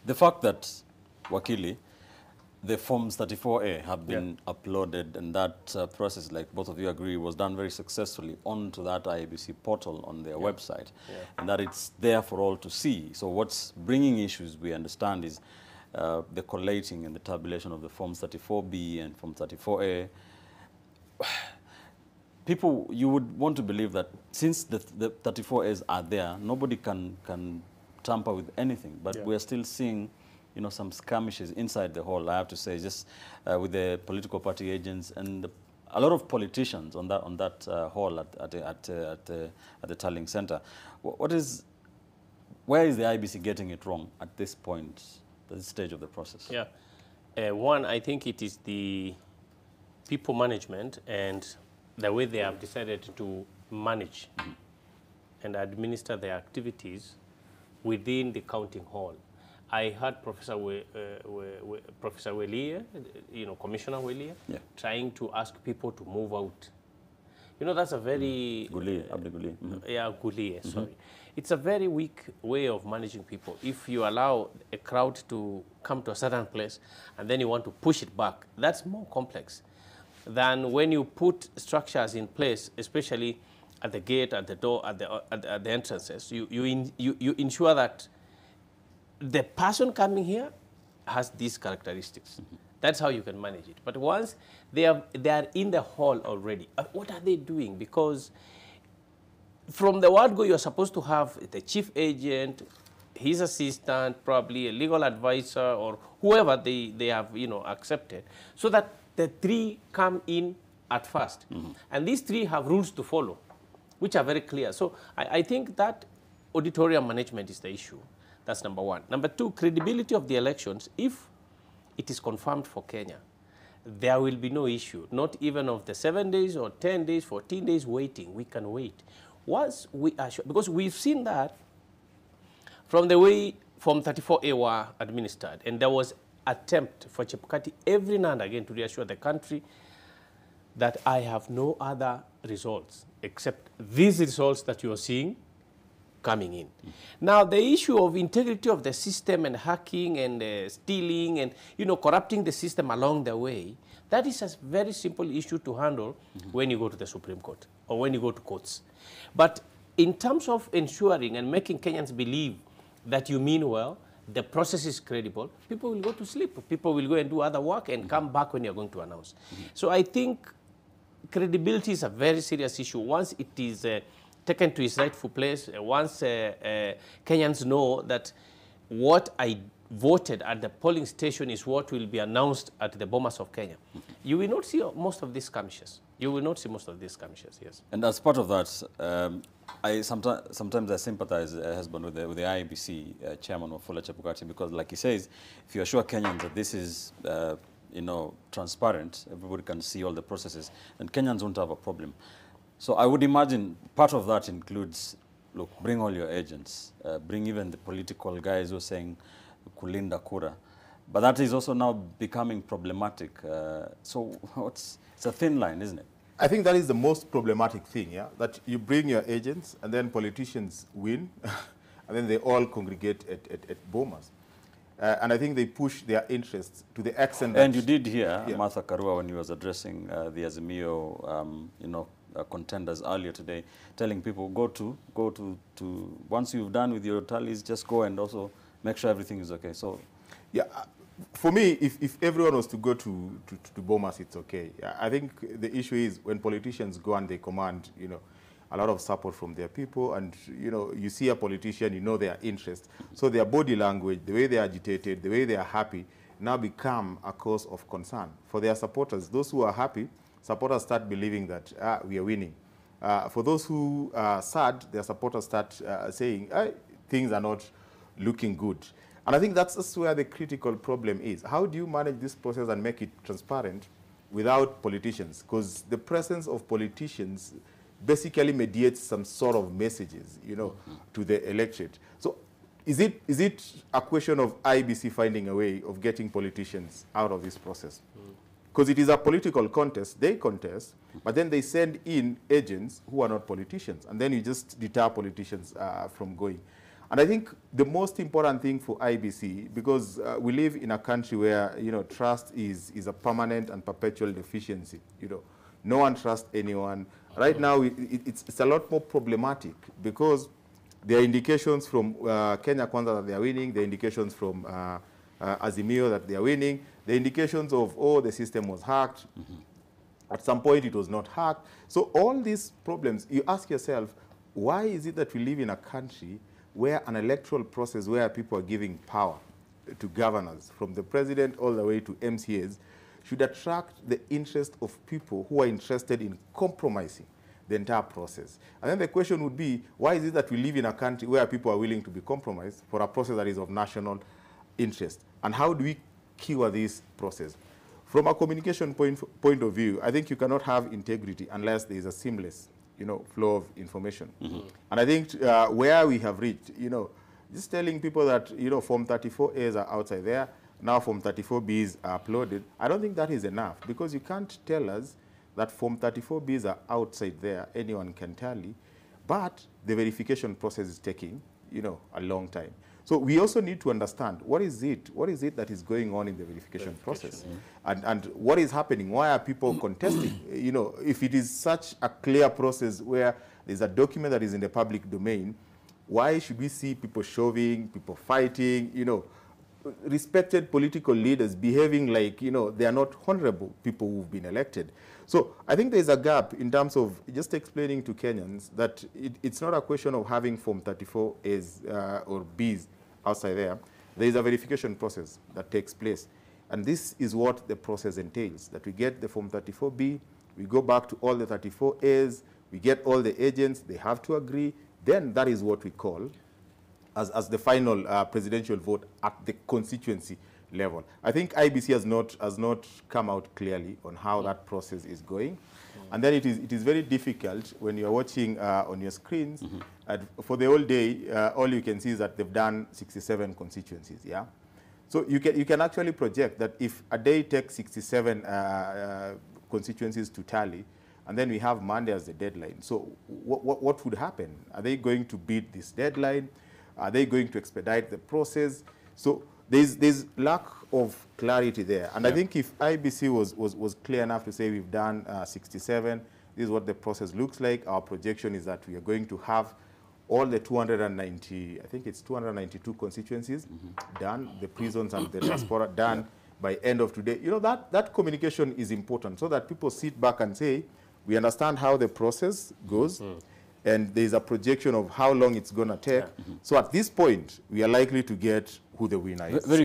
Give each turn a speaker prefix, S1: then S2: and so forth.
S1: The fact that, Wakili, the Forms 34A have been uploaded, and that process, like both of you agree, was done very successfully onto that IEBC portal on their website, and that it's there for all to see. So what's bringing issues, we understand, is the collating and the tabulation of the Forms 34B and Form 34A. People, you would want to believe that since the 34As are there, nobody can tamper with anything, but we're still seeing, you know, some skirmishes inside the hall, I have to say, just with the political party agents and a lot of politicians on that hall at the Tallying Center. Where is the IBC getting it wrong at this point, at this stage of the process?
S2: Yeah, one, I think it is the people management and the way they have decided to manage and administer their activities within the counting hall. I heard Professor Owilla, you know, Commissioner Owilla, trying to ask people to move out. You know, that's a very... Owilla, sorry. It's a very weak way of managing people. If you allow a crowd to come to a certain place and then you want to push it back, that's more complex than when you put structures in place, especially at the gate, at the door, at the entrances. You ensure that the person coming here has these characteristics. That's how you can manage it. But once they are in the hall already, what are they doing? Because from the word go, you're supposed to have the chief agent, his assistant, probably a legal advisor, or whoever they have, you know, accepted, so that the three come in at first. And these three have rules to follow, which are very clear. So I think that auditorium management is the issue. That's number one. Number two, credibility of the elections. If it is confirmed for Kenya, there will be no issue, not even of the 7 days or 10 days, 14 days waiting. We can wait. Once we are sure, because we've seen that from the way Form 34A were administered, and there was attempt for Chebukati every now and again to reassure the country that I have no other results except these results that you are seeing coming in. Now, the issue of integrity of the system and hacking and stealing and, you know, corrupting the system along the way, that is a very simple issue to handle when you go to the Supreme Court or when you go to courts. But in terms of ensuring and making Kenyans believe that you mean well, the process is credible, people will go to sleep. People will go and do other work and come back when you're going to announce. So I think credibility is a very serious issue. Once it is taken to its rightful place, once Kenyans know that what I voted at the polling station is what will be announced at the Bomas of Kenya, you will not see most of these skirmishes. You will not see most of these skirmishes, yes.
S1: And as part of that, sometimes I sympathize, Hesbon, with the IEBC chairman, Wafula Chebukati, because like he says, if you assure Kenyans that this is, you know, transparent, everybody can see all the processes, then Kenyans won't have a problem. So I would imagine part of that includes, look, bring all your agents, bring even the political guys who are saying kulinda kura. But that is also now becoming problematic. So it's a thin line, isn't it?
S3: I think that is the most problematic thing, yeah? That you bring your agents and then politicians win and then they all congregate at Bomas. And I think they push their interests to the extent that...
S1: And you did hear Martha Karua when he was addressing the Azimio, you know, contenders earlier today, telling people go to once you've done with your tallies, just go and also make sure everything is okay. So,
S3: yeah, for me, if everyone was to go to Bomas, it's okay. I think the issue is when politicians go and they command, you know, a lot of support from their people, and you know, you see a politician, you know their interest, so their body language, the way they are agitated, the way they are happy, now become a cause of concern for their supporters. Those who are happy, supporters start believing that we are winning. For those who are sad, their supporters start saying things are not looking good. And I think that's where the critical problem is. How do you manage this process and make it transparent without politicians? Because the presence of politicians basically mediates some sort of messages, you know, to the electorate. So is it a question of IBC finding a way of getting politicians out of this process? Because it is a political contest, they contest, but then they send in agents who are not politicians, and then you just deter politicians from going. And I think the most important thing for IBC, because we live in a country where, you know, trust is a permanent and perpetual deficiency. You know, no one trusts anyone. Right now, it's a lot more problematic because there are indications from Kenya Kwanza that they are winning. There are indications from Azimio that they are winning. There are indications of, oh, the system was hacked. At some point, it was not hacked. So all these problems, you ask yourself, why is it that we live in a country where an electoral process where people are giving power to governors, from the president all the way to MCAs, should attract the interest of people who are interested in compromising the entire process? And then the question would be, why is it that we live in a country where people are willing to be compromised for a process that is of national interest? And how do we cure this process? From a communication point of view, I think you cannot have integrity unless there is a seamless, you know, flow of information. And I think where we have reached, you know, just telling people that, you know, Form 34As are outside there, now Form 34Bs are uploaded, I don't think that is enough, because you can't tell us that Form 34Bs are outside there, anyone can tally, but the verification process is taking, you know, a long time. So we also need to understand what is it that is going on in the verification process, and what is happening. Why are people contesting? You know, if it is such a clear process where there's a document that is in the public domain, why should we see people shoving, people fighting? You know, respected political leaders behaving like, you know, they are not honorable people who've been elected. So I think there's a gap in terms of just explaining to Kenyans that it's not a question of having Form 34As or Bs outside there. There is a verification process that takes place. And this is what the process entails, that we get the Form 34B, we go back to all the 34As, we get all the agents, they have to agree, then that is what we call as the final presidential vote at the constituency level. I think IBC has not come out clearly on how that process is going. And then it is very difficult when you're watching on your screens. For the whole day, all you can see is that they've done 67 constituencies, yeah? So you can actually project that if a day takes 67 constituencies to tally, and then we have Monday as the deadline. So what would happen? Are they going to beat this deadline? Are they going to expedite the process? So there's lack of clarity there. And I think if IBC was clear enough to say we've done 67, this is what the process looks like. Our projection is that we are going to have all the 290, I think it's 292 constituencies done, the prisons and the diaspora done by end of today. You know, that communication is important so that people sit back and say, we understand how the process goes, and there's a projection of how long it's going to take. So at this point, we are likely to get who the winner is.